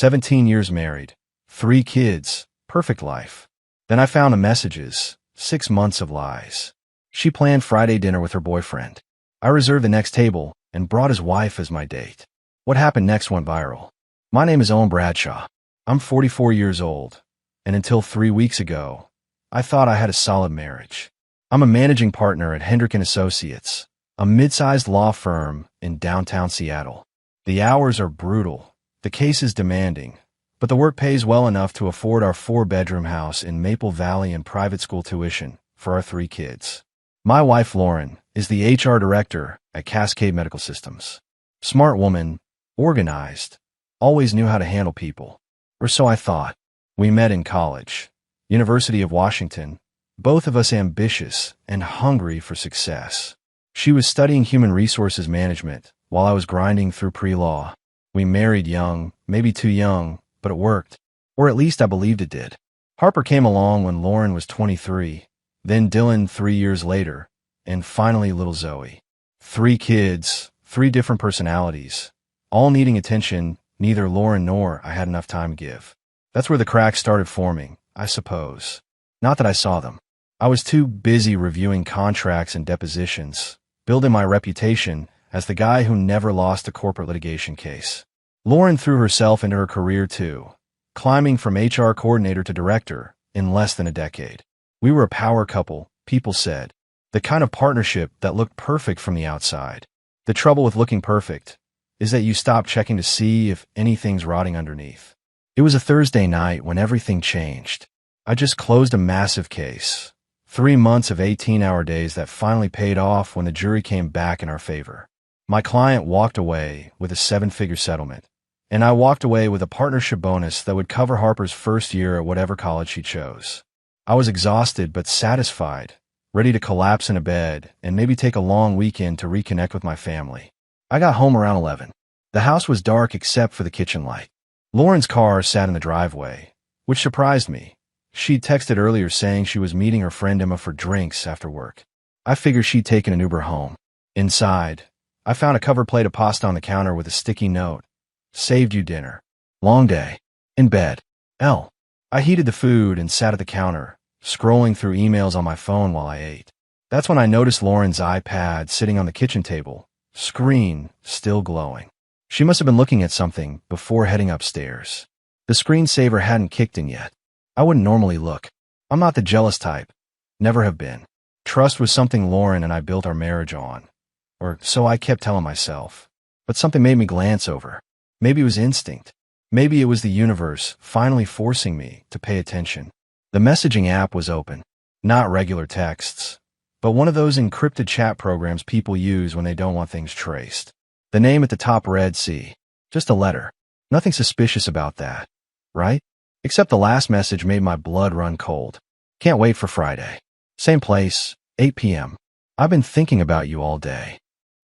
17 years married, 3 kids, perfect life. Then I found the messages, 6 months of lies. She planned Friday dinner with her boyfriend. I reserved the next table and brought his wife as my date. What happened next went viral. My name is Owen Bradshaw. I'm 44 years old, and until 3 weeks ago, I thought I had a solid marriage. I'm a managing partner at Hendrick & Associates, a mid-sized law firm in downtown Seattle. The hours are brutal, the case is demanding, but the work pays well enough to afford our 4-bedroom house in Maple Valley and private school tuition for our 3 kids. My wife, Lauren, is the HR director at Cascade Medical Systems. Smart woman, organized, always knew how to handle people. Or so I thought. We met in college, University of Washington, both of us ambitious and hungry for success. She was studying human resources management while I was grinding through pre-law. We married young, maybe too young, but it worked. Or at least I believed it did. Harper came along when Lauren was 23, then Dylan 3 years later, and finally little Zoe. 3 kids, 3 different personalities, all needing attention neither Lauren nor I had enough time to give. That's where the cracks started forming, I suppose. Not that I saw them. I was too busy reviewing contracts and depositions, building my reputation as the guy who never lost a corporate litigation case. Lauren threw herself into her career too, climbing from HR coordinator to director in less than a decade. We were a power couple, people said. The kind of partnership that looked perfect from the outside. The trouble with looking perfect is that you stop checking to see if anything's rotting underneath. It was a Thursday night when everything changed. I just closed a massive case. 3 months of 18-hour days that finally paid off when the jury came back in our favor. My client walked away with a 7-figure settlement, and I walked away with a partnership bonus that would cover Harper's first year at whatever college she chose. I was exhausted but satisfied, ready to collapse in a bed and maybe take a long weekend to reconnect with my family. I got home around 11. The house was dark except for the kitchen light. Lauren's car sat in the driveway, which surprised me. She'd texted earlier saying she was meeting her friend Emma for drinks after work. I figured she'd taken an Uber home. Inside, I found a covered plate of pasta on the counter with a sticky note. Saved you dinner. Long day. In bed. L. I heated the food and sat at the counter, scrolling through emails on my phone while I ate. That's when I noticed Lauren's iPad sitting on the kitchen table, screen still glowing. She must have been looking at something before heading upstairs. The screensaver hadn't kicked in yet. I wouldn't normally look. I'm not the jealous type. Never have been. Trust was something Lauren and I built our marriage on. Or so I kept telling myself. But something made me glance over. Maybe it was instinct. Maybe it was the universe finally forcing me to pay attention. The messaging app was open. Not regular texts, but one of those encrypted chat programs people use when they don't want things traced. The name at the top read C. Just a letter. Nothing suspicious about that, right? Except the last message made my blood run cold. Can't wait for Friday. Same place, 8 p.m. I've been thinking about you all day.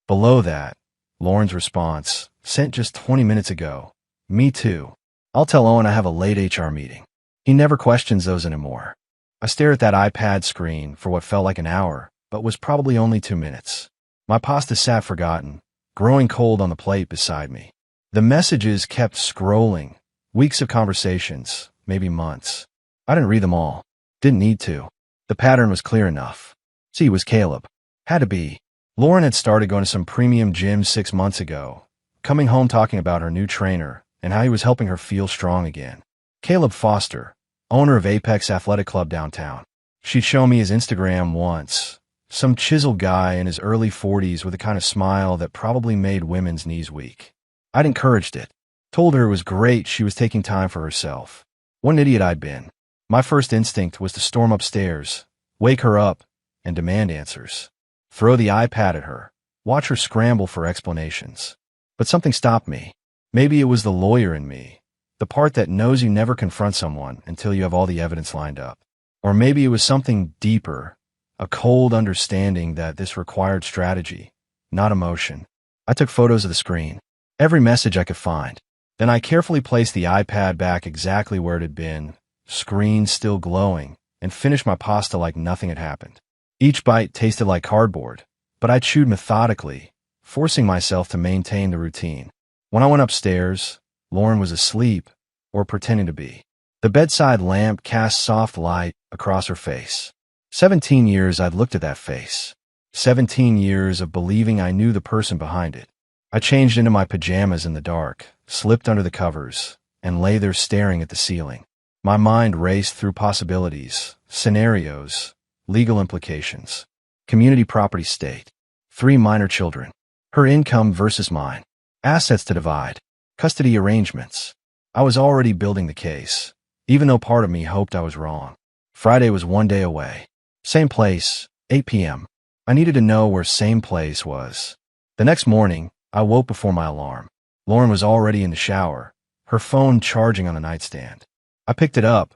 Below that, Lauren's response, sent just 20 minutes ago. Me too. I'll tell Owen I have a late HR meeting. He never questions those anymore. I stared at that iPad screen for what felt like an hour, but was probably only 2 minutes. My pasta sat forgotten, growing cold on the plate beside me. The messages kept scrolling. Weeks of conversations, maybe months. I didn't read them all. Didn't need to. The pattern was clear enough. C was Caleb. Had to be. Lauren had started going to some premium gym 6 months ago, coming home talking about her new trainer and how he was helping her feel strong again. Caleb Foster, owner of Apex Athletic Club downtown. She'd shown me his Instagram once. Some chiseled guy in his early 40s with a kind of smile that probably made women's knees weak. I'd encouraged it. Told her it was great she was taking time for herself. What an idiot I'd been. My first instinct was to storm upstairs, wake her up, and demand answers. Throw the iPad at her, watch her scramble for explanations. But something stopped me. Maybe it was the lawyer in me, the part that knows you never confront someone until you have all the evidence lined up. Or maybe it was something deeper, a cold understanding that this required strategy, not emotion. I took photos of the screen, every message I could find. Then I carefully placed the iPad back exactly where it had been, screen still glowing, and finished my pasta like nothing had happened. Each bite tasted like cardboard, but I chewed methodically, forcing myself to maintain the routine. When I went upstairs, Lauren was asleep, or pretending to be. The bedside lamp cast soft light across her face. 17 years I'd looked at that face. 17 years of believing I knew the person behind it. I changed into my pajamas in the dark, slipped under the covers, and lay there staring at the ceiling. My mind raced through possibilities, scenarios, legal implications, community property state, 3 minor children, her income versus mine, assets to divide, custody arrangements. I was already building the case, even though part of me hoped I was wrong. Friday was 1 day away. Same place, 8 p.m. I needed to know where same place was. The next morning, I woke before my alarm. Lauren was already in the shower, her phone charging on the nightstand. I picked it up.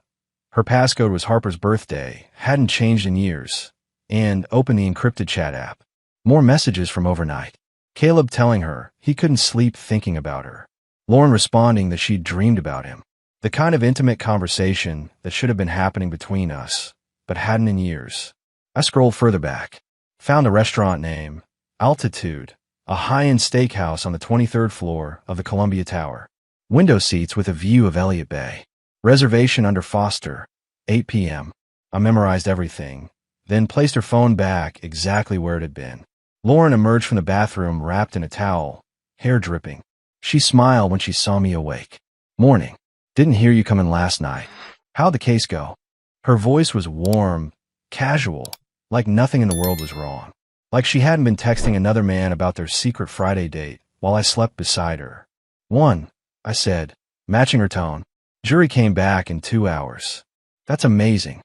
Her passcode was Harper's birthday, hadn't changed in years, and opened the encrypted chat app. More messages from overnight. Caleb telling her he couldn't sleep thinking about her. Lauren responding that she'd dreamed about him. The kind of intimate conversation that should have been happening between us, but hadn't in years. I scrolled further back. Found the restaurant name, Altitude, a high-end steakhouse on the 23rd floor of the Columbia Tower. Window seats with a view of Elliott Bay. Reservation under Foster, 8 p.m. I memorized everything, then placed her phone back exactly where it had been. Lauren emerged from the bathroom wrapped in a towel, hair dripping. She smiled when she saw me awake. Morning. Didn't hear you come in last night. How'd the case go? Her voice was warm, casual, like nothing in the world was wrong. Like she hadn't been texting another man about their secret Friday date while I slept beside her. 1, I said, matching her tone. Jury came back in 2 hours. That's amazing.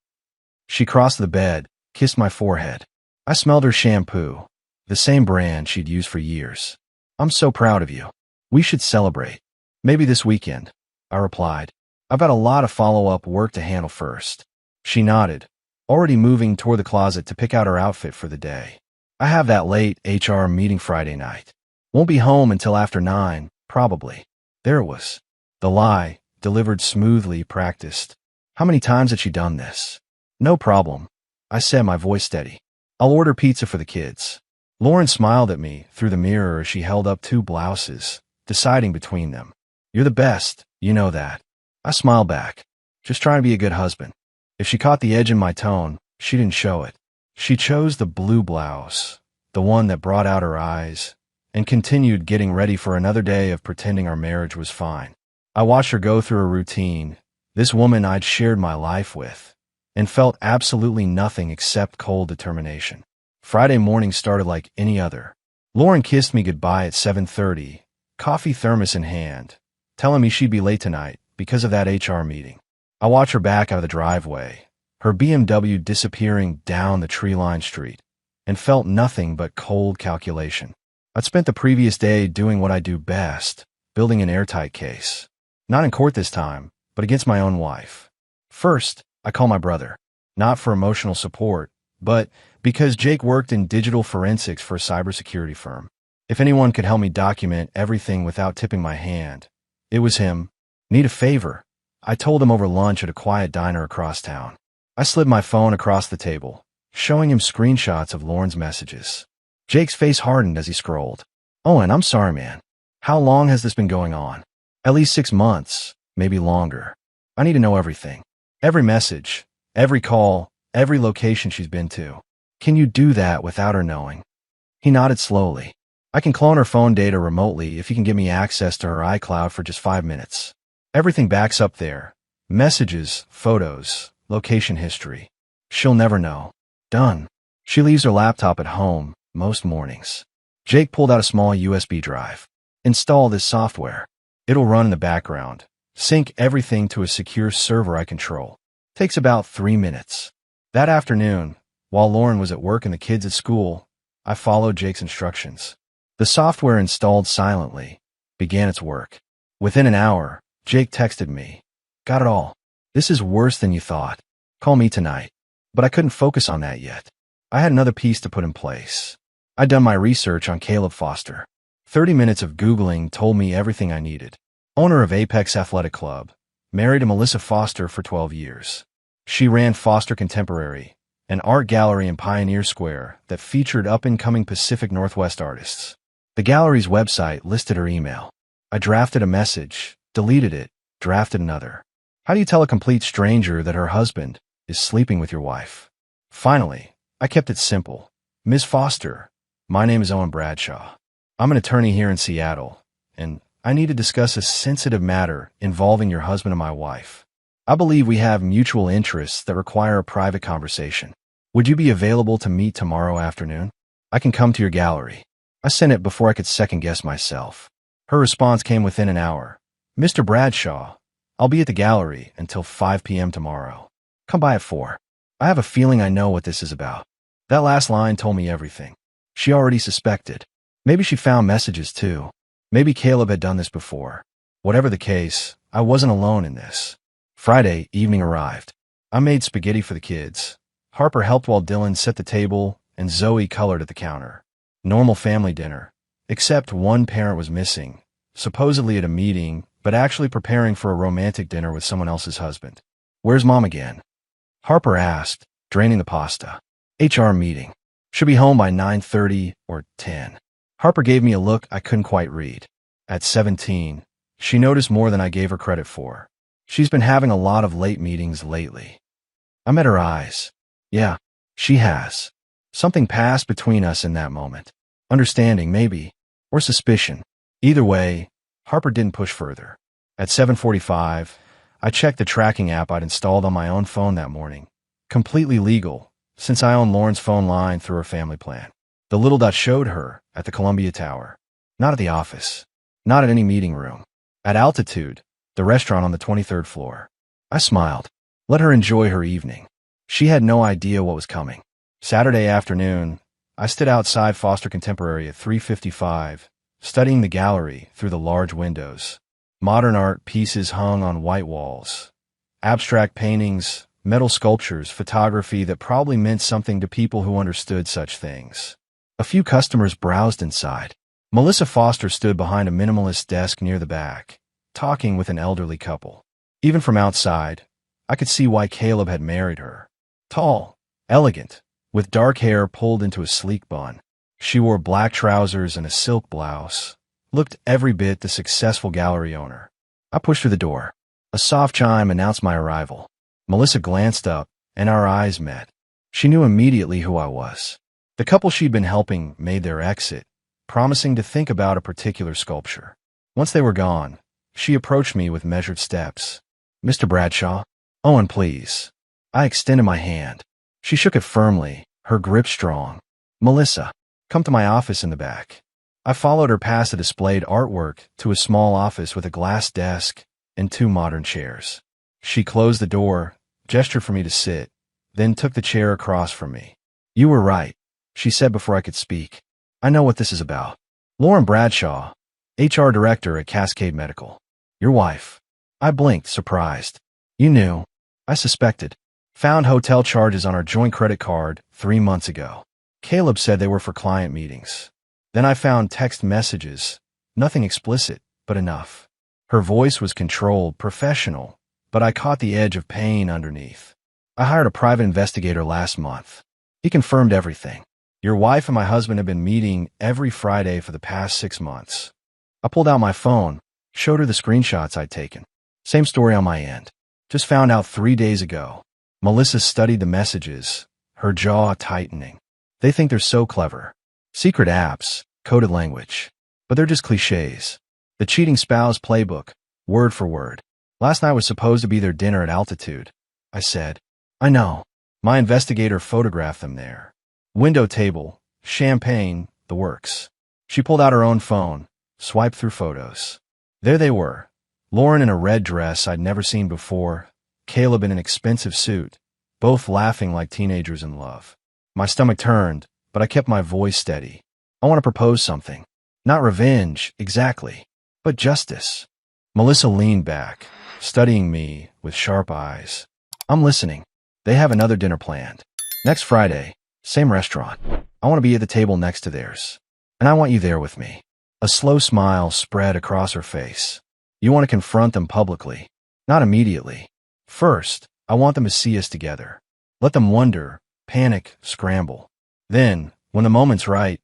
She crossed the bed, kissed my forehead. I smelled her shampoo, the same brand she'd used for years. I'm so proud of you. We should celebrate. Maybe this weekend, I replied. I've got a lot of follow-up work to handle first. She nodded, already moving toward the closet to pick out her outfit for the day. I have that late HR meeting Friday night. Won't be home until after 9, probably. There it was. The lie, delivered smoothly, practiced. How many times had she done this? No problem, I said, my voice steady. I'll order pizza for the kids. Lauren smiled at me through the mirror as she held up 2 blouses, deciding between them. You're the best, you know that. I smiled back, just trying to be a good husband. If she caught the edge in my tone, she didn't show it. She chose the blue blouse, the one that brought out her eyes, and continued getting ready for another day of pretending our marriage was fine. I watched her go through a routine, this woman I'd shared my life with, and felt absolutely nothing except cold determination. Friday morning started like any other. Lauren kissed me goodbye at 7:30, coffee thermos in hand, telling me she'd be late tonight because of that HR meeting. I watched her back out of the driveway, her BMW disappearing down the tree-lined street, and felt nothing but cold calculation. I'd spent the previous day doing what I do best, building an airtight case. Not in court this time, but against my own wife. First, I call my brother, not for emotional support, but because Jake worked in digital forensics for a cybersecurity firm. If anyone could help me document everything without tipping my hand, it was him. Need a favor? I told him over lunch at a quiet diner across town. I slid my phone across the table, showing him screenshots of Lauren's messages. Jake's face hardened as he scrolled. Owen, I'm sorry, man. How long has this been going on? At least 6 months, maybe longer. I need to know everything. Every message, every call, every location she's been to. Can you do that without her knowing? He nodded slowly. I can clone her phone data remotely if you can give me access to her iCloud for just 5 minutes. Everything backs up there. Messages, photos, location history. She'll never know. Done. She leaves her laptop at home most mornings. Jake pulled out a small USB drive. Install this software. It'll run in the background. Sync everything to a secure server I control. Takes about 3 minutes. That afternoon, while Lauren was at work and the kids at school, I followed Jake's instructions. The software installed silently, began its work. Within an hour, Jake texted me. Got it all. This is worse than you thought. Call me tonight. But I couldn't focus on that yet. I had another piece to put in place. I'd done my research on Caleb Foster. 30 minutes of Googling told me everything I needed. Owner of Apex Athletic Club, married to Melissa Foster for 12 years. She ran Foster Contemporary, an art gallery in Pioneer Square that featured up-and-coming Pacific Northwest artists. The gallery's website listed her email. I drafted a message, deleted it, Drafted another. How do you tell a complete stranger that her husband is sleeping with your wife? Finally, I kept it simple. Ms. Foster, my name is Owen Bradshaw. I'm an attorney here in Seattle, and I need to discuss a sensitive matter involving your husband and my wife. I believe we have mutual interests that require a private conversation. Would you be available to meet tomorrow afternoon? I can come to your gallery. I sent it before I could second-guess myself. Her response came within an hour. Mr. Bradshaw, I'll be at the gallery until 5 p.m. tomorrow. Come by at 4. I have a feeling I know what this is about. That last line told me everything. She already suspected. Maybe she found messages too. Maybe Caleb had done this before. Whatever the case, I wasn't alone in this. Friday evening arrived. I made spaghetti for the kids. Harper helped while Dylan set the table, and Zoe colored at the counter. Normal family dinner. Except one parent was missing, supposedly at a meeting, but actually preparing for a romantic dinner with someone else's husband. Where's Mom again? Harper asked, draining the pasta. HR meeting. Should be home by 9:30 or 10. Harper gave me a look I couldn't quite read. At 17, she noticed more than I gave her credit for. She's been having a lot of late meetings lately. I met her eyes. Yeah, she has. Something passed between us in that moment. Understanding, maybe, or suspicion. Either way, Harper didn't push further. At 7:45, I checked the tracking app I'd installed on my own phone that morning. Completely legal, since I own Lauren's phone line through her family plan. The little dot showed her at the Columbia Tower. Not at the office. Not at any meeting room. At Altitude, the restaurant on the 23rd floor. I smiled. Let her enjoy her evening. She had no idea what was coming. Saturday afternoon, I stood outside Foster Contemporary at 3:55, studying the gallery through the large windows. Modern art pieces hung on white walls. Abstract paintings, metal sculptures, photography that probably meant something to people who understood such things. A few customers browsed inside. Melissa Foster stood behind a minimalist desk near the back, talking with an elderly couple. Even from outside, I could see why Caleb had married her. Tall, elegant, with dark hair pulled into a sleek bun. She wore black trousers and a silk blouse. Looked every bit the successful gallery owner. I pushed through the door. A soft chime announced my arrival. Melissa glanced up, and our eyes met. She knew immediately who I was. The couple she'd been helping made their exit, promising to think about a particular sculpture. Once they were gone, she approached me with measured steps. Mr. Bradshaw? Owen, please. I extended my hand. She shook it firmly, her grip strong. Melissa, come to my office in the back. I followed her past the displayed artwork to a small office with a glass desk and 2 modern chairs. She closed the door, gestured for me to sit, then took the chair across from me. You were right, she said before I could speak. I know what this is about. Lauren Bradshaw, HR Director at Cascade Medical. Your wife. I blinked, surprised. You knew. I suspected. Found hotel charges on our joint credit card 3 months ago. Caleb said they were for client meetings. Then I found text messages. Nothing explicit, but enough. Her voice was controlled, professional, but I caught the edge of pain underneath. I hired a private investigator last month. He confirmed everything. Your wife and my husband have been meeting every Friday for the past 6 months. I pulled out my phone, showed her the screenshots I'd taken. Same story on my end. Just found out 3 days ago. Melissa studied the messages, her jaw tightening. They think they're so clever. Secret apps, coded language. But they're just cliches. The cheating spouse playbook, word for word. Last night was supposed to be their dinner at Altitude. I said, I know. My investigator photographed them there. Window table, champagne, the works. She pulled out her own phone, swiped through photos. There they were. Lauren in a red dress I'd never seen before, Caleb in an expensive suit, both laughing like teenagers in love. My stomach turned, but I kept my voice steady. I want to propose something. Not revenge, exactly, but justice. Melissa leaned back, studying me with sharp eyes. I'm listening. They have another dinner planned. Next Friday, same restaurant. I want to be at the table next to theirs. And I want you there with me. A slow smile spread across her face. You want to confront them publicly. Not immediately. First, I want them to see us together. Let them wonder, panic, scramble. Then, when the moment's right,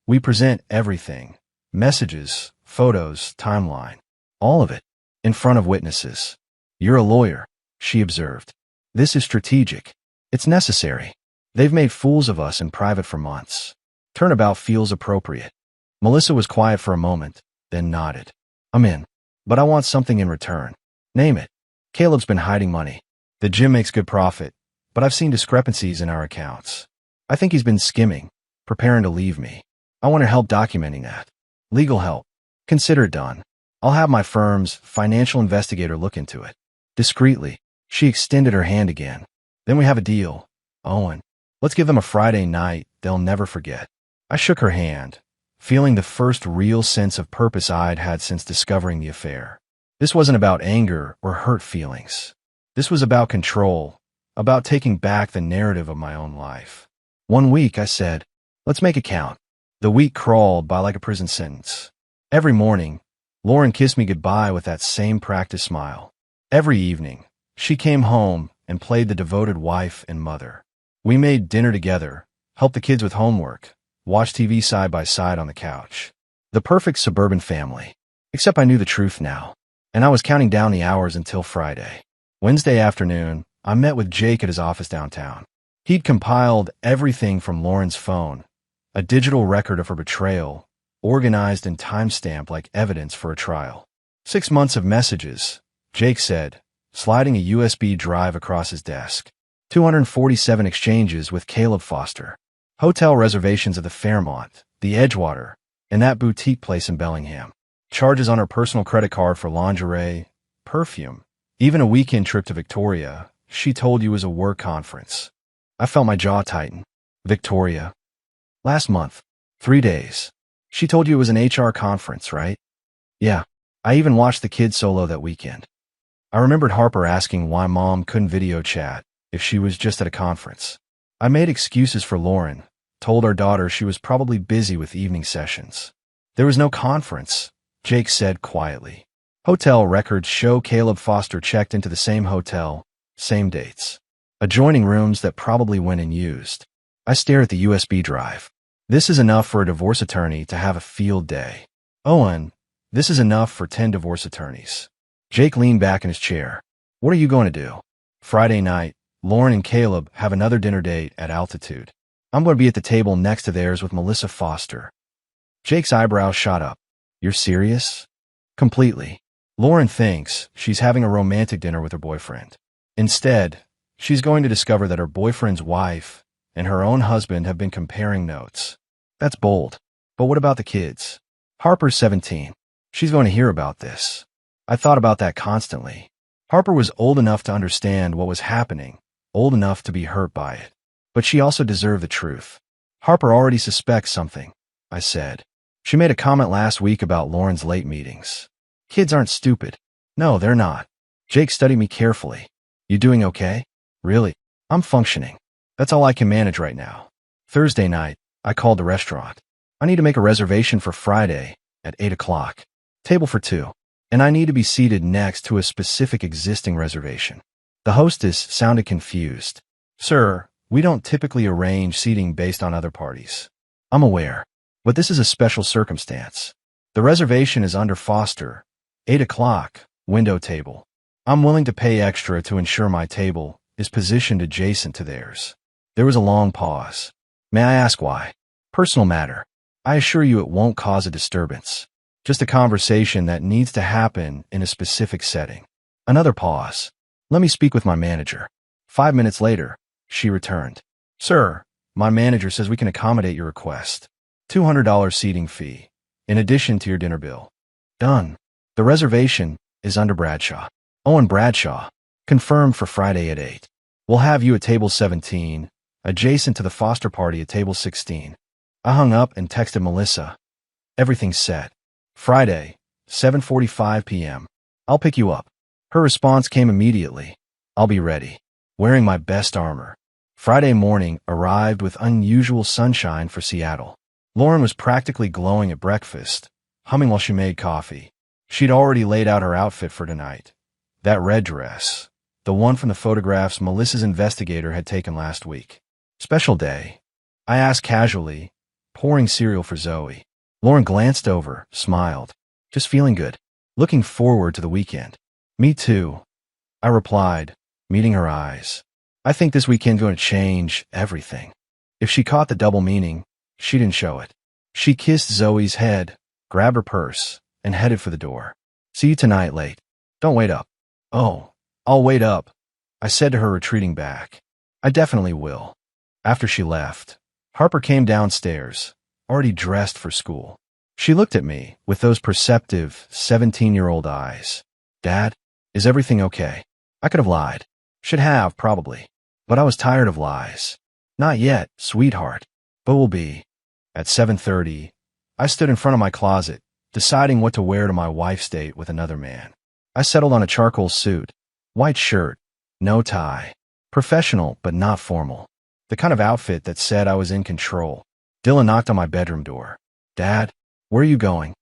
we present everything. Messages, photos, timeline. All of it. in front of witnesses. You're a lawyer, she observed. This is strategic. It's necessary. They've made fools of us in private for months. Turnabout feels appropriate. Melissa was quiet for a moment, then nodded. I'm in. But I want something in return. Name it. Caleb's been hiding money. The gym makes good profit, but I've seen discrepancies in our accounts. I think he's been skimming, preparing to leave me. I want to help documenting that. Legal help. Consider it done. I'll have my firm's financial investigator look into it. Discreetly, she extended her hand again. Then we have a deal. Owen, let's give them a Friday night they'll never forget. I shook her hand, feeling the first real sense of purpose I'd had since discovering the affair. This wasn't about anger or hurt feelings. This was about control, about taking back the narrative of my own life. One week, I said, let's make it count. The week crawled by like a prison sentence. Every morning, Lauren kissed me goodbye with that same practice smile. Every evening, she came home and played the devoted wife and mother. We made dinner together, helped the kids with homework, watched TV side by side on the couch. The perfect suburban family. Except I knew the truth now, and I was counting down the hours until Friday. Wednesday afternoon, I met with Jake at his office downtown. He'd compiled everything from Lauren's phone, a digital record of her betrayal, organized and time-stamped like evidence for a trial. 6 months of messages, Jake said, sliding a USB drive across his desk. 247 exchanges with Caleb Foster. Hotel reservations at the Fairmont, the Edgewater, and that boutique place in Bellingham. Charges on her personal credit card for lingerie, perfume, even a weekend trip to Victoria, she told you was a work conference. I felt my jaw tighten. Victoria. Last month. 3 days. She told you it was an HR conference, right? Yeah. I even watched the kids solo that weekend. I remembered Harper asking why Mom couldn't video chat if she was just at a conference. I made excuses for Lauren, told our daughter she was probably busy with evening sessions. There was no conference, Jake said quietly. Hotel records show Caleb Foster checked into the same hotel, same dates. Adjoining rooms that probably went unused. I stare at the USB drive. This is enough for a divorce attorney to have a field day. Owen, this is enough for 10 divorce attorneys. Jake leaned back in his chair. What are you going to do? Friday night, Lauren and Caleb have another dinner date at Altitude. I'm going to be at the table next to theirs with Melissa Foster. Jake's eyebrows shot up. You're serious? Completely. Lauren thinks she's having a romantic dinner with her boyfriend. Instead, she's going to discover that her boyfriend's wife and her own husband have been comparing notes. That's bold. But what about the kids? Harper's 17. She's going to hear about this. I thought about that constantly. Harper was old enough to understand what was happening, old enough to be hurt by it. But she also deserved the truth. Harper already suspects something, I said. She made a comment last week about Lauren's late meetings. Kids aren't stupid. No, they're not. Jake studied me carefully. You doing okay? Really? I'm functioning. That's all I can manage right now. Thursday night, I called the restaurant. I need to make a reservation for Friday at 8 o'clock. Table for 2. And I need to be seated next to a specific existing reservation. The hostess sounded confused. Sir, we don't typically arrange seating based on other parties. I'm aware, but this is a special circumstance. The reservation is under Foster. 8 o'clock, window table. I'm willing to pay extra to ensure my table is positioned adjacent to theirs. There was a long pause. May I ask why? Personal matter. I assure you it won't cause a disturbance. Just a conversation that needs to happen in a specific setting. Another pause. Let me speak with my manager. 5 minutes later, she returned. Sir, my manager says we can accommodate your request. $200 seating fee, in addition to your dinner bill. Done. The reservation is under Bradshaw. Owen Bradshaw. Confirmed for Friday at 8. We'll have you at table 17, adjacent to the Foster party at table 16. I hung up and texted Melissa. Everything's set. Friday, 7:45 p.m. I'll pick you up. Her response came immediately. I'll be ready. Wearing my best armor. Friday morning arrived with unusual sunshine for Seattle. Lauren was practically glowing at breakfast, humming while she made coffee. She'd already laid out her outfit for tonight. That red dress, the one from the photographs Melissa's investigator had taken last week. Special day. I asked casually, pouring cereal for Zoe. Lauren glanced over, smiled. Just feeling good. Looking forward to the weekend. Me too, I replied, meeting her eyes. I think this weekend's going to change everything. If she caught the double meaning, she didn't show it. She kissed Zoe's head, grabbed her purse, and headed for the door. See you tonight late. Don't wait up. Oh, I'll wait up, I said to her, retreating back. I definitely will. After she left, Harper came downstairs, already dressed for school. She looked at me with those perceptive 17-year-old eyes. Dad, is everything okay? I could have lied. Should have, probably. But I was tired of lies. Not yet, sweetheart. But will be. At 7:30, I stood in front of my closet, deciding what to wear to my wife's date with another man. I settled on a charcoal suit, white shirt, no tie. Professional, but not formal. The kind of outfit that said I was in control. Dylan knocked on my bedroom door. Dad, where are you going?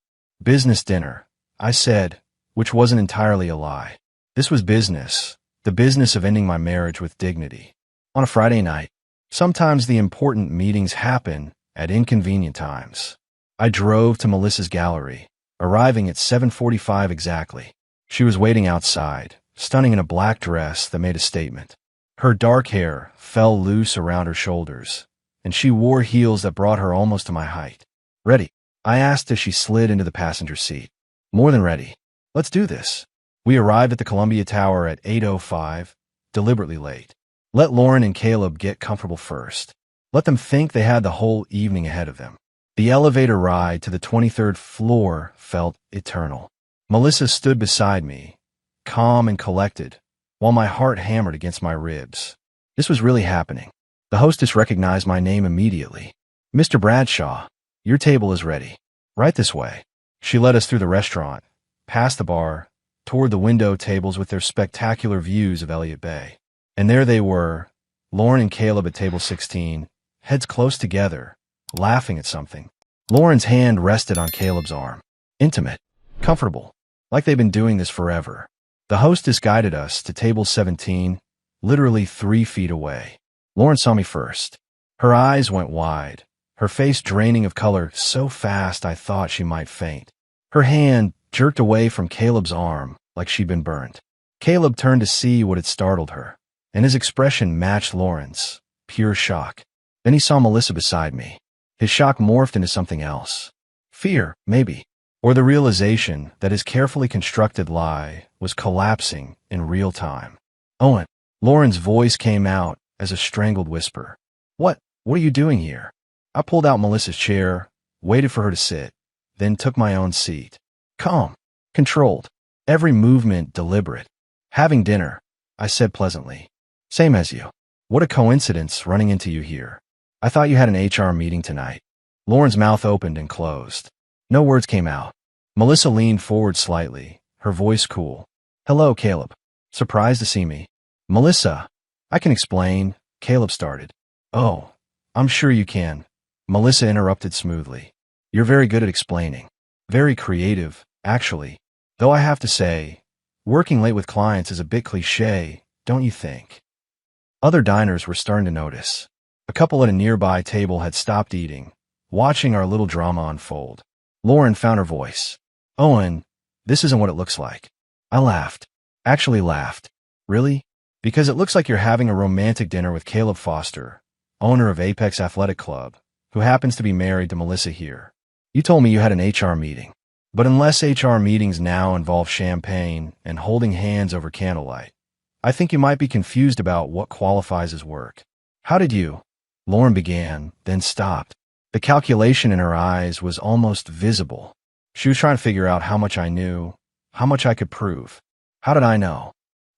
Business dinner, I said, which wasn't entirely a lie. This was business, the business of ending my marriage with dignity. On a Friday night, sometimes the important meetings happen at inconvenient times. I drove to Melissa's gallery, arriving at 7:45 exactly. She was waiting outside, stunning in a black dress that made a statement. Her dark hair fell loose around her shoulders, and she wore heels that brought her almost to my height. Ready? I asked as she slid into the passenger seat. More than ready. Let's do this. We arrived at the Columbia Tower at 8:05, deliberately late. Let Lauren and Caleb get comfortable first. Let them think they had the whole evening ahead of them. The elevator ride to the 23rd floor felt eternal. Melissa stood beside me, calm and collected, while my heart hammered against my ribs. This was really happening. The hostess recognized my name immediately. Mr. Bradshaw, your table is ready. Right this way. She led us through the restaurant, past the bar, toward the window tables with their spectacular views of Elliott Bay. And there they were, Lauren and Caleb at table 16, heads close together, laughing at something. Lauren's hand rested on Caleb's arm. Intimate, comfortable, like they'd been doing this forever. The hostess guided us to table 17, literally 3 feet away. Lauren saw me first. Her eyes went wide, her face draining of color so fast I thought she might faint. Her hand jerked away from Caleb's arm like she'd been burned. Caleb turned to see what had startled her, and his expression matched Lauren's, pure shock. Then he saw Melissa beside me. His shock morphed into something else. Fear, maybe. Or the realization that his carefully constructed lie was collapsing in real time. Owen, Lauren's voice came out as a strangled whisper. What are you doing here? I pulled out Melissa's chair, waited for her to sit, then took my own seat. Calm, controlled, every movement deliberate. Having dinner, I said pleasantly. Same as you. What a coincidence running into you here. I thought you had an HR meeting tonight. Lauren's mouth opened and closed. No words came out. Melissa leaned forward slightly, her voice cool. Hello, Caleb. Surprised to see me. Melissa, I can explain, Caleb started. Oh, I'm sure you can. Melissa interrupted smoothly. You're very good at explaining. Very creative, actually. Though I have to say, working late with clients is a bit cliché, don't you think? Other diners were starting to notice. A couple at a nearby table had stopped eating, watching our little drama unfold. Lauren found her voice. Owen, this isn't what it looks like. I laughed. Actually laughed. Really? Because it looks like you're having a romantic dinner with Caleb Foster, owner of Apex Athletic Club, who happens to be married to Melissa here. You told me you had an HR meeting. But unless HR meetings now involve champagne and holding hands over candlelight, I think you might be confused about what qualifies as work. How did you? Lauren began, then stopped. The calculation in her eyes was almost visible. She was trying to figure out how much I knew, how much I could prove. How did I know?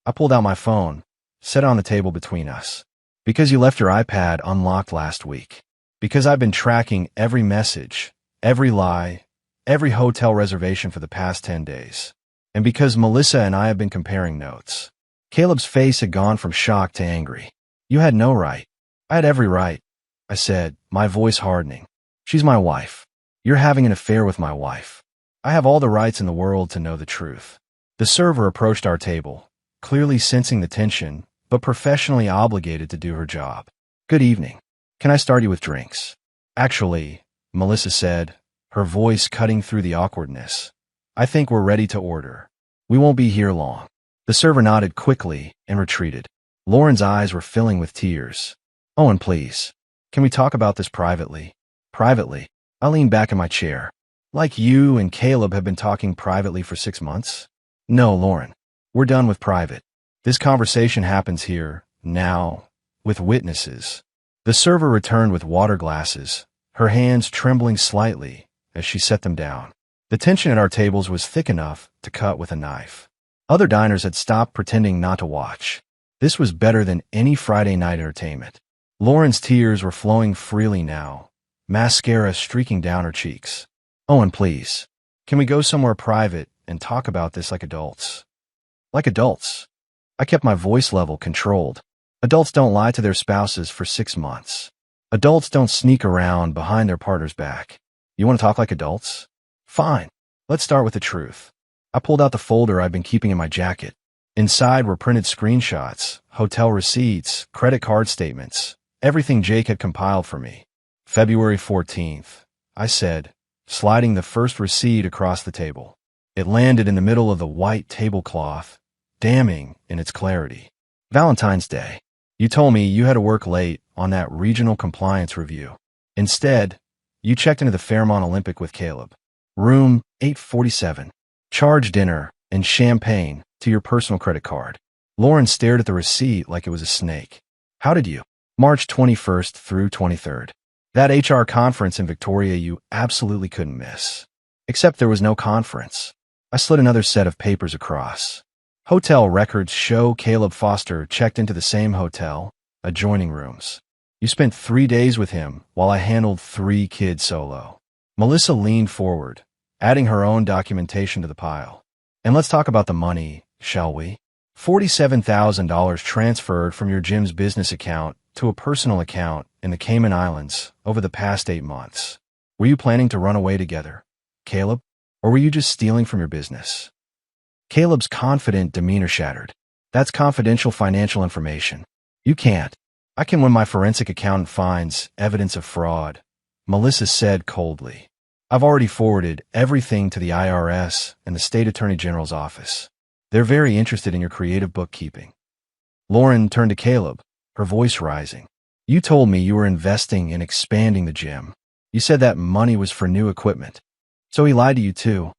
I pulled out my phone, set it on the table between us. Because you left your iPad unlocked last week. Because I've been tracking every message, every lie, every hotel reservation for the past 10 days. And because Melissa and I have been comparing notes. Caleb's face had gone from shock to angry. You had no right. I had every right, I said, my voice hardening. She's my wife. You're having an affair with my wife. I have all the rights in the world to know the truth. The server approached our table, clearly sensing the tension, but professionally obligated to do her job. Good evening. Can I start you with drinks? Actually, Melissa said, her voice cutting through the awkwardness. I think we're ready to order. We won't be here long. The server nodded quickly and retreated. Lauren's eyes were filling with tears. Owen, please. Can we talk about this privately? Privately? I leaned back in my chair. Like you and Caleb have been talking privately for 6 months? No, Lauren. We're done with private. This conversation happens here, now, with witnesses. The server returned with water glasses, her hands trembling slightly as she set them down. The tension at our tables was thick enough to cut with a knife. Other diners had stopped pretending not to watch. This was better than any Friday night entertainment. Lauren's tears were flowing freely now, mascara streaking down her cheeks. Owen, please. Can we go somewhere private and talk about this like adults? Like adults. I kept my voice level controlled. Adults don't lie to their spouses for 6 months. Adults don't sneak around behind their partner's back. You want to talk like adults? Fine. Let's start with the truth. I pulled out the folder I'd been keeping in my jacket. Inside were printed screenshots, hotel receipts, credit card statements, everything Jake had compiled for me. February 14th, I said, sliding the first receipt across the table. It landed in the middle of the white tablecloth, damning in its clarity. Valentine's Day. You told me you had to work late on that regional compliance review. Instead, you checked into the Fairmont Olympic with Caleb. Room 847. Charge dinner and champagne to your personal credit card. Lauren stared at the receipt like it was a snake. How did you? March 21st through 23rd. That HR conference in Victoria you absolutely couldn't miss. Except there was no conference. I slid another set of papers across. Hotel records show Caleb Foster checked into the same hotel, adjoining rooms. You spent 3 days with him while I handled 3 kids solo. Melissa leaned forward, adding her own documentation to the pile. And let's talk about the money, shall we? $47,000 transferred from your gym's business account to a personal account in the Cayman Islands over the past 8 months. Were you planning to run away together, Caleb? Or were you just stealing from your business? Caleb's confident demeanor shattered. That's confidential financial information. You can't. I can when my forensic accountant finds evidence of fraud, Melissa said coldly. I've already forwarded everything to the IRS and the State Attorney General's office. They're very interested in your creative bookkeeping. Lauren turned to Caleb, her voice rising. You told me you were investing in expanding the gym. You said that money was for new equipment. So he lied to you too.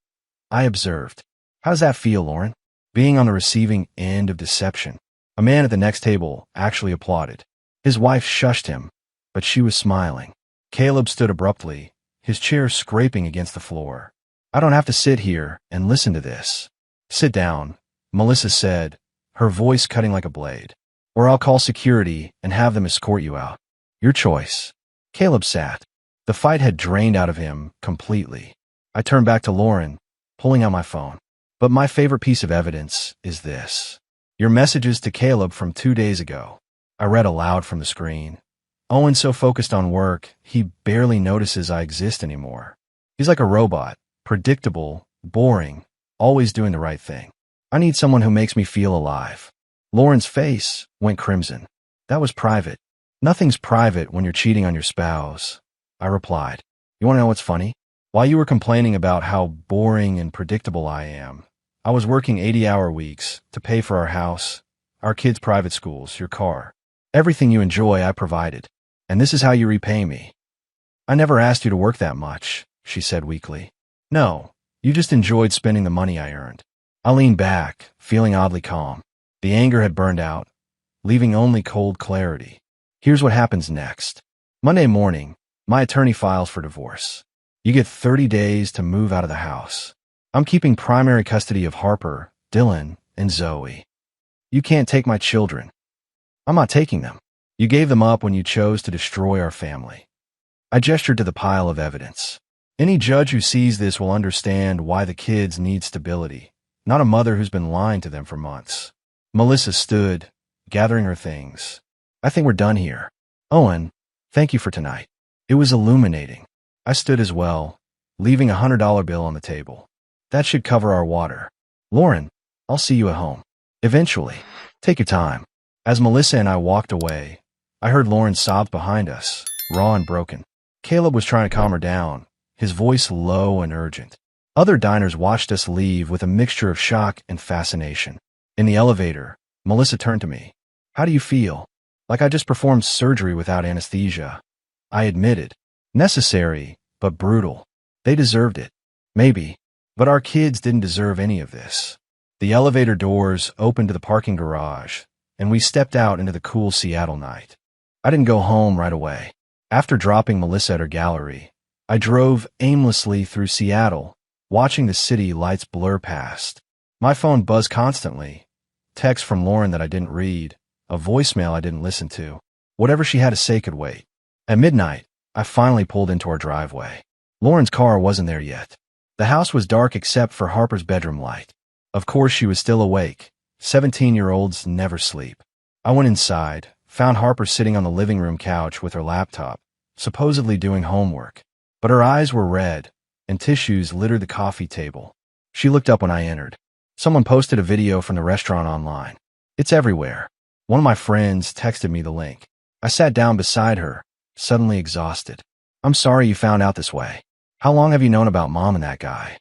I observed. How does that feel, Lauren? Being on the receiving end of deception. A man at the next table actually applauded. His wife shushed him, but she was smiling. Caleb stood abruptly, his chair scraping against the floor. I don't have to sit here and listen to this. Sit down, Melissa said, her voice cutting like a blade. Or I'll call security and have them escort you out. Your choice. Caleb sat. The fight had drained out of him completely. I turned back to Lauren, pulling out my phone. But my favorite piece of evidence is this. Your messages to Caleb from 2 days ago. I read aloud from the screen. Owen's so focused on work, he barely notices I exist anymore. He's like a robot, predictable, boring, always doing the right thing. I need someone who makes me feel alive. Lauren's face went crimson. That was private. Nothing's private when you're cheating on your spouse, I replied. You want to know what's funny? While you were complaining about how boring and predictable I am, I was working 80-hour weeks to pay for our house, our kids' private schools, your car. Everything you enjoy, I provided. And this is how you repay me. I never asked you to work that much, she said weakly. No, you just enjoyed spending the money I earned. I leaned back, feeling oddly calm. The anger had burned out, leaving only cold clarity. Here's what happens next. Monday morning, my attorney files for divorce. You get 30 days to move out of the house. I'm keeping primary custody of Harper, Dylan, and Zoe. You can't take my children. I'm not taking them. You gave them up when you chose to destroy our family. I gestured to the pile of evidence. Any judge who sees this will understand why the kids need stability, not a mother who's been lying to them for months. Melissa stood, gathering her things. I think we're done here. Owen, thank you for tonight. It was illuminating. I stood as well, leaving a $100 bill on the table. That should cover our water. Lauren, I'll see you at home. Eventually. Take your time. As Melissa and I walked away, I heard Lauren sob behind us, raw and broken. Caleb was trying to calm her down, his voice low and urgent. Other diners watched us leave with a mixture of shock and fascination. In the elevator, Melissa turned to me. How do you feel? Like I just performed surgery without anesthesia. I admitted. Necessary, but brutal. They deserved it. Maybe. But our kids didn't deserve any of this. The elevator doors opened to the parking garage, and we stepped out into the cool Seattle night. I didn't go home right away. After dropping Melissa at her gallery, I drove aimlessly through Seattle, watching the city lights blur past. My phone buzzed constantly. Text from Lauren that I didn't read, a voicemail I didn't listen to. Whatever she had to say could wait. At midnight, I finally pulled into our driveway. Lauren's car wasn't there yet. The house was dark except for Harper's bedroom light. Of course she was still awake. 17-year-olds never sleep. I went inside, found Harper sitting on the living room couch with her laptop, supposedly doing homework. But her eyes were red, and tissues littered the coffee table. She looked up when I entered. Someone posted a video from the restaurant online. It's everywhere. One of my friends texted me the link. I sat down beside her, suddenly exhausted. I'm sorry you found out this way. How long have you known about Mom and that guy?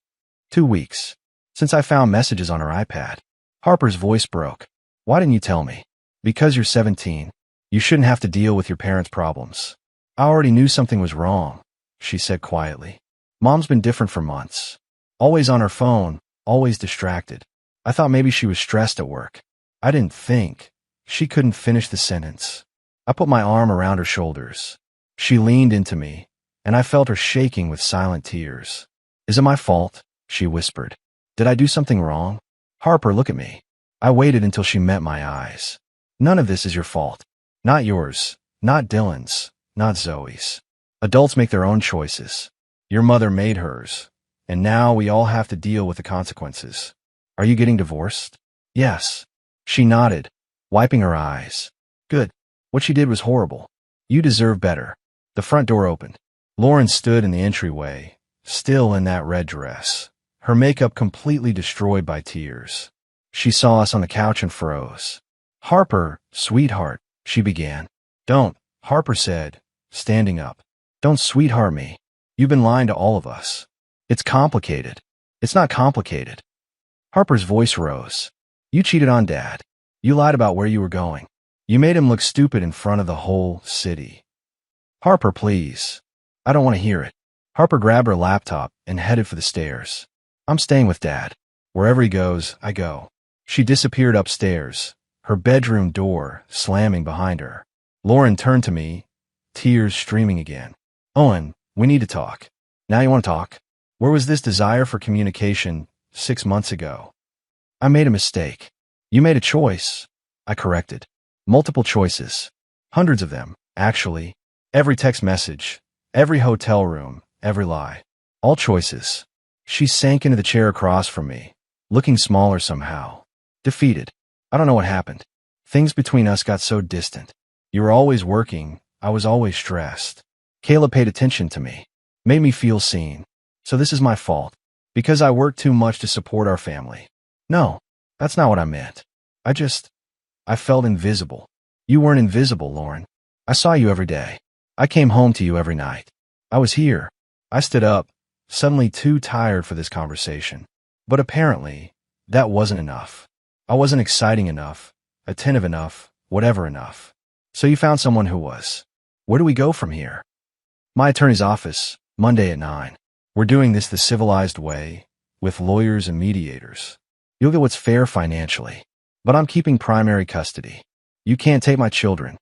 2 weeks. Since I found messages on her iPad. Harper's voice broke. Why didn't you tell me? Because you're 17. You shouldn't have to deal with your parents' problems. I already knew something was wrong, she said quietly. Mom's been different for months. Always on her phone, always distracted. I thought maybe she was stressed at work. I didn't think. She couldn't finish the sentence. I put my arm around her shoulders. She leaned into me, and I felt her shaking with silent tears. Is it my fault? She whispered. Did I do something wrong? Harper, look at me. I waited until she met my eyes. None of this is your fault. Not yours, not Dylan's, not Zoe's. Adults make their own choices. Your mother made hers, and now we all have to deal with the consequences. Are you getting divorced? Yes. She nodded, wiping her eyes. Good. What she did was horrible. You deserve better. The front door opened. Lauren stood in the entryway, still in that red dress, her makeup completely destroyed by tears. She saw us on the couch and froze. Harper, sweetheart, she began. Don't, Harper said, standing up. Don't sweetheart me. You've been lying to all of us. It's complicated. It's not complicated. Harper's voice rose. You cheated on Dad. You lied about where you were going. You made him look stupid in front of the whole city. Harper, please. I don't want to hear it. Harper grabbed her laptop and headed for the stairs. I'm staying with Dad. Wherever he goes, I go. She disappeared upstairs, her bedroom door slamming behind her. Lauren turned to me, tears streaming again. Owen, we need to talk. Now you want to talk? Where was this desire for communication 6 months ago? I made a mistake. You made a choice. I corrected. Multiple choices. Hundreds of them, actually. Every text message, every hotel room, every lie. All choices. She sank into the chair across from me, looking smaller somehow. Defeated. I don't know what happened. Things between us got so distant. You were always working. I was always stressed. Kayla paid attention to me. Made me feel seen. So this is my fault. Because I worked too much to support our family. No, that's not what I meant. I felt invisible. You weren't invisible, Lauren. I saw you every day. I came home to you every night. I was here. I stood up, suddenly too tired for this conversation. But apparently, that wasn't enough. I wasn't exciting enough, attentive enough, whatever enough. So you found someone who was. Where do we go from here? My attorney's office, Monday at 9. We're doing this the civilized way, with lawyers and mediators. You'll get what's fair financially. But I'm keeping primary custody. You can't take my children.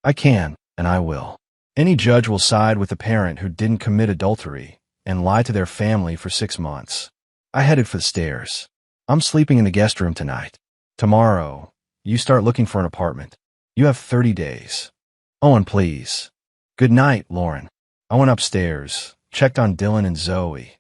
I can, and I will. Any judge will side with a parent who didn't commit adultery and lie to their family for 6 months. I headed for the stairs. I'm sleeping in the guest room tonight. Tomorrow, you start looking for an apartment. You have 30 days. Owen, please. Good night, Lauren. I went upstairs, checked on Dylan and Zoe,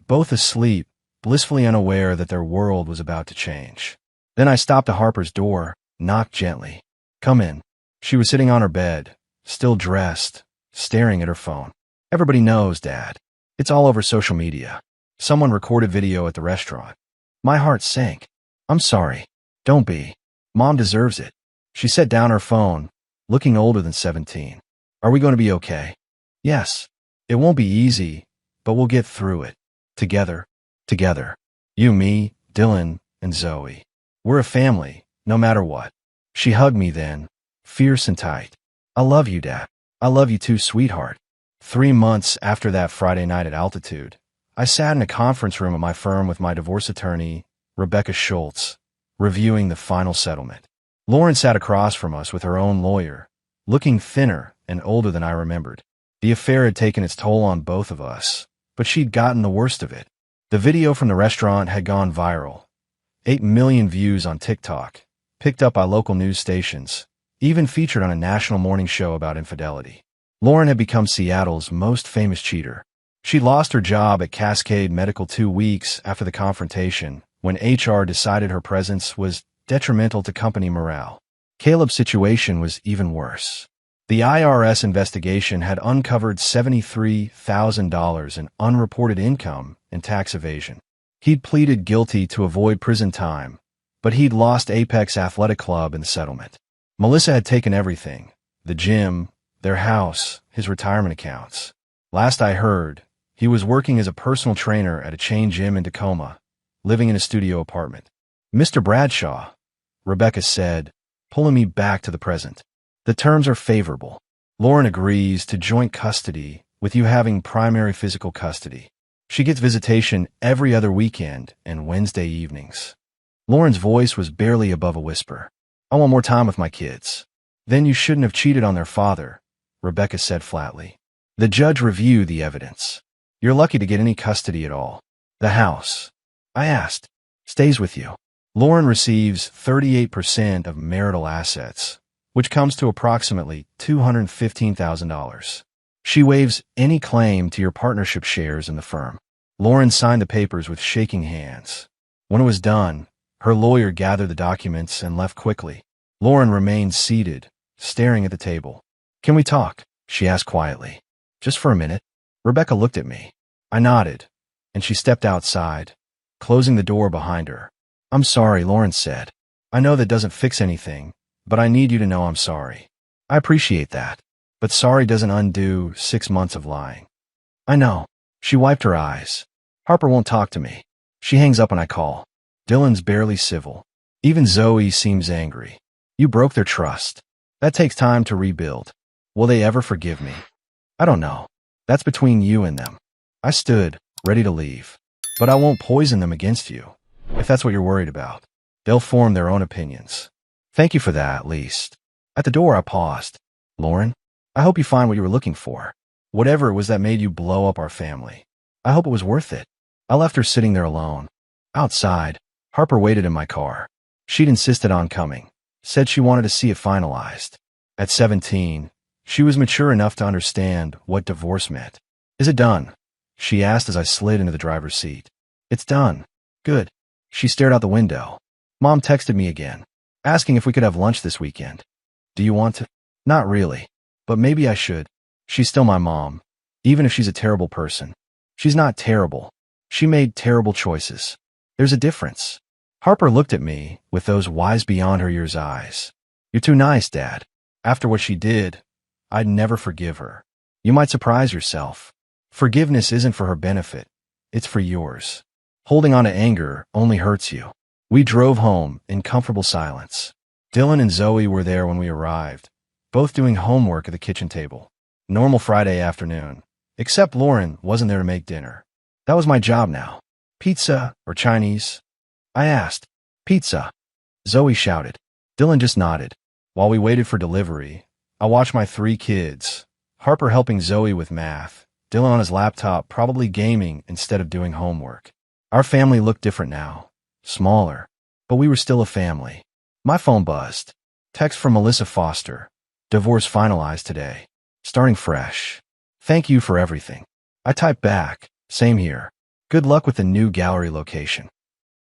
both asleep, blissfully unaware that their world was about to change. Then I stopped at Harper's door, knocked gently. Come in. She was sitting on her bed, still dressed, staring at her phone. Everybody knows, Dad. It's all over social media. Someone recorded video at the restaurant. My heart sank. I'm sorry. Don't be. Mom deserves it. She set down her phone, looking older than 17. Are we going to be okay? Yes. It won't be easy, but we'll get through it. Together. Together. You, me, Dylan, and Zoe. We're a family, no matter what. She hugged me then, fierce and tight. I love you, Dad. I love you too, sweetheart. 3 months after that Friday night at Altitude, I sat in a conference room at my firm with my divorce attorney, Rebecca Schultz, reviewing the final settlement. Lauren sat across from us with her own lawyer, looking thinner and older than I remembered. The affair had taken its toll on both of us, but she'd gotten the worst of it. The video from the restaurant had gone viral. 8 million views on TikTok, picked up by local news stations, even featured on a national morning show about infidelity. Lauren had become Seattle's most famous cheater. She lost her job at Cascade Medical 2 weeks after the confrontation, when HR decided her presence was detrimental to company morale. Caleb's situation was even worse. The IRS investigation had uncovered $73,000 in unreported income and tax evasion. He'd pleaded guilty to avoid prison time, but he'd lost Apex Athletic Club in the settlement. Melissa had taken everything: the gym, their house, his retirement accounts. Last I heard, he was working as a personal trainer at a chain gym in Tacoma, living in a studio apartment. Mr. Bradshaw, Rebecca said, pulling me back to the present. The terms are favorable. Lauren agrees to joint custody, with you having primary physical custody. She gets visitation every other weekend and Wednesday evenings. Lauren's voice was barely above a whisper. I want more time with my kids. Then you shouldn't have cheated on their father, Rebecca said flatly. The judge reviewed the evidence. You're lucky to get any custody at all. The house, I asked, stays with you. Lauren receives 38% of marital assets, which comes to approximately $215,000. She waives any claim to your partnership shares in the firm. Lauren signed the papers with shaking hands. When it was done, her lawyer gathered the documents and left quickly. Lauren remained seated, staring at the table. Can we talk? She asked quietly. Just for a minute. Rebecca looked at me. I nodded, and she stepped outside, closing the door behind her. I'm sorry, Lauren said. I know that doesn't fix anything, but I need you to know I'm sorry. I appreciate that, but sorry doesn't undo 6 months of lying. I know. She wiped her eyes. Harper won't talk to me. She hangs up when I call. Dylan's barely civil. Even Zoe seems angry. You broke their trust. That takes time to rebuild. Will they ever forgive me? I don't know. That's between you and them. I stood, ready to leave. But I won't poison them against you, if that's what you're worried about. They'll form their own opinions. Thank you for that, at least. At the door, I paused. Lauren, I hope you find what you were looking for. Whatever it was that made you blow up our family. I hope it was worth it. I left her sitting there alone. Outside, Harper waited in my car. She'd insisted on coming. Said she wanted to see it finalized. At 17, she was mature enough to understand what divorce meant. Is it done? She asked as I slid into the driver's seat. It's done. Good. She stared out the window. Mom texted me again, asking if we could have lunch this weekend. Do you want to? Not really, but maybe I should. She's still my mom, even if she's a terrible person. She's not terrible. She made terrible choices. There's a difference. Harper looked at me with those wise beyond her years eyes. You're too nice, Dad. After what she did, I'd never forgive her. You might surprise yourself. Forgiveness isn't for her benefit. It's for yours. Holding on to anger only hurts you. We drove home in comfortable silence. Dylan and Zoe were there when we arrived, both doing homework at the kitchen table. Normal Friday afternoon, except Lauren wasn't there to make dinner. That was my job now. Pizza or Chinese? I asked. Pizza. Zoe shouted. Dylan just nodded. While we waited for delivery, I watched my 3 kids, Harper helping Zoe with math, Dylan on his laptop probably gaming instead of doing homework. Our family looked different now, smaller, but we were still a family. My phone buzzed. Text from Melissa Foster. Divorce finalized today. Starting fresh. Thank you for everything. I typed back. Same here. Good luck with the new gallery location.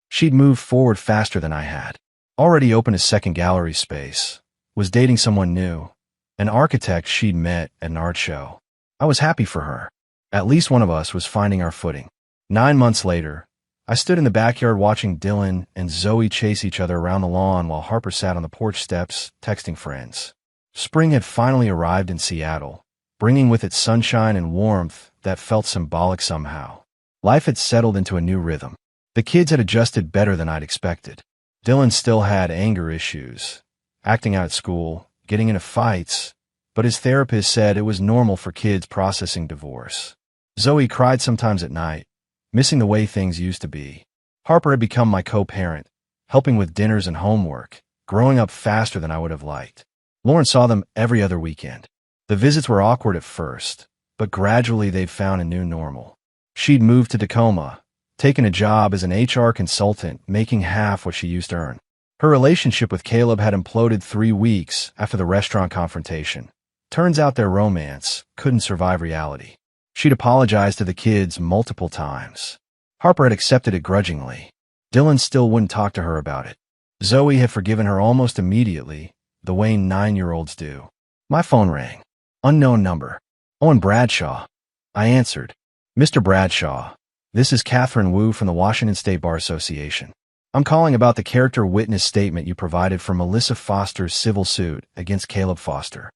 She'd moved forward faster than I had. Already opened a second gallery space. Was dating someone new. An architect she'd met at an art show. I was happy for her. At least one of us was finding our footing. 9 months later, I stood in the backyard watching Dylan and Zoe chase each other around the lawn while Harper sat on the porch steps, texting friends. Spring had finally arrived in Seattle, bringing with it sunshine and warmth that felt symbolic somehow. Life had settled into a new rhythm. The kids had adjusted better than I'd expected. Dylan still had anger issues, acting out at school, getting into fights, but his therapist said it was normal for kids processing divorce. Zoe cried sometimes at night, missing the way things used to be. Harper had become my co-parent, helping with dinners and homework, growing up faster than I would have liked. Lauren saw them every other weekend. The visits were awkward at first, but gradually they'd found a new normal. She'd moved to Tacoma, taken a job as an HR consultant, making half what she used to earn. Her relationship with Caleb had imploded 3 weeks after the restaurant confrontation. Turns out their romance couldn't survive reality. She'd apologized to the kids multiple times. Harper had accepted it grudgingly. Dylan still wouldn't talk to her about it. Zoe had forgiven her almost immediately, the way 9-year-olds do. My phone rang. Unknown number. Owen Bradshaw. I answered. Mr. Bradshaw, this is Catherine Wu from the Washington State Bar Association. I'm calling about the character witness statement you provided for Melissa Foster's civil suit against Caleb Foster.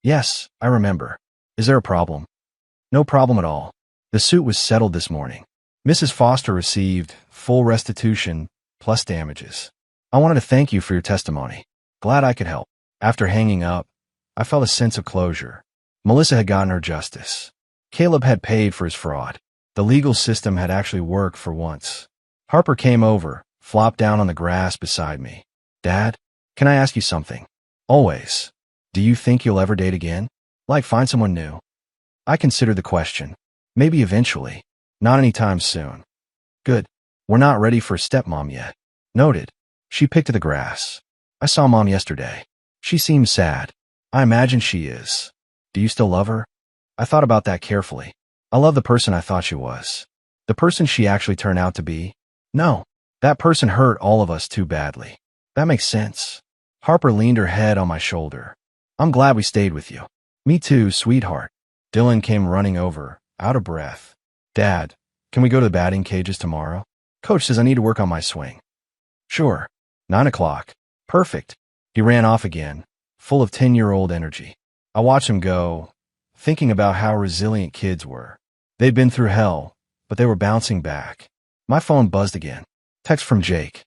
Yes, I remember. Is there a problem? No problem at all. The suit was settled this morning. Mrs. Foster received full restitution plus damages. I wanted to thank you for your testimony. Glad I could help. After hanging up, I felt a sense of closure. Melissa had gotten her justice. Caleb had paid for his fraud. The legal system had actually worked for once. Harper came over, flopped down on the grass beside me. Dad, can I ask you something? Always. Do you think you'll ever date again? Like find someone new? I considered the question. Maybe eventually. Not anytime soon. Good. We're not ready for a stepmom yet. Noted. She picked at the grass. I saw Mom yesterday. She seems sad. I imagine she is. Do you still love her? I thought about that carefully. I love the person I thought she was. The person she actually turned out to be? No. That person hurt all of us too badly. That makes sense. Harper leaned her head on my shoulder. I'm glad we stayed with you. Me too, sweetheart. Dylan came running over, out of breath. Dad, can we go to the batting cages tomorrow? Coach says I need to work on my swing. Sure. 9 o'clock. Perfect. He ran off again, full of 10-year-old energy. I watched him go, thinking about how resilient kids were. They'd been through hell, but they were bouncing back. My phone buzzed again. Text from Jake.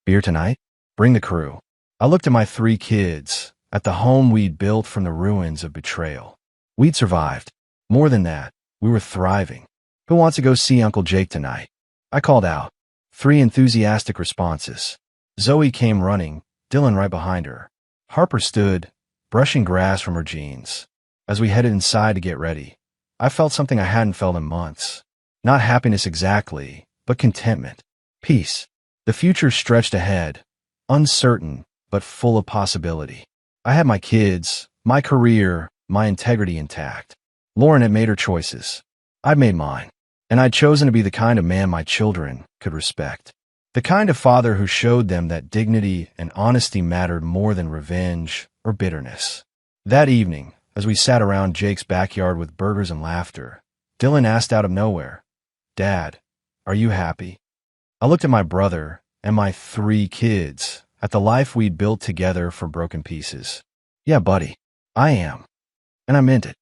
Beer tonight? Bring the crew. I looked at my 3 kids, at the home we'd built from the ruins of betrayal. We'd survived. More than that, we were thriving. Who wants to go see Uncle Jake tonight? I called out. 3 enthusiastic responses. Zoe came running, Dylan right behind her. Harper stood, brushing grass from her jeans. As we headed inside to get ready, I felt something I hadn't felt in months. Not happiness exactly, but contentment. Peace. The future stretched ahead, uncertain, but full of possibility. I had my kids, my career, my integrity intact. Lauren had made her choices. I'd made mine. And I'd chosen to be the kind of man my children could respect. The kind of father who showed them that dignity and honesty mattered more than revenge or bitterness. That evening, as we sat around Jake's backyard with burgers and laughter, Dylan asked out of nowhere, Dad, are you happy? I looked at my brother and my 3 kids, at the life we'd built together from broken pieces. Yeah, buddy, I am. And I meant it.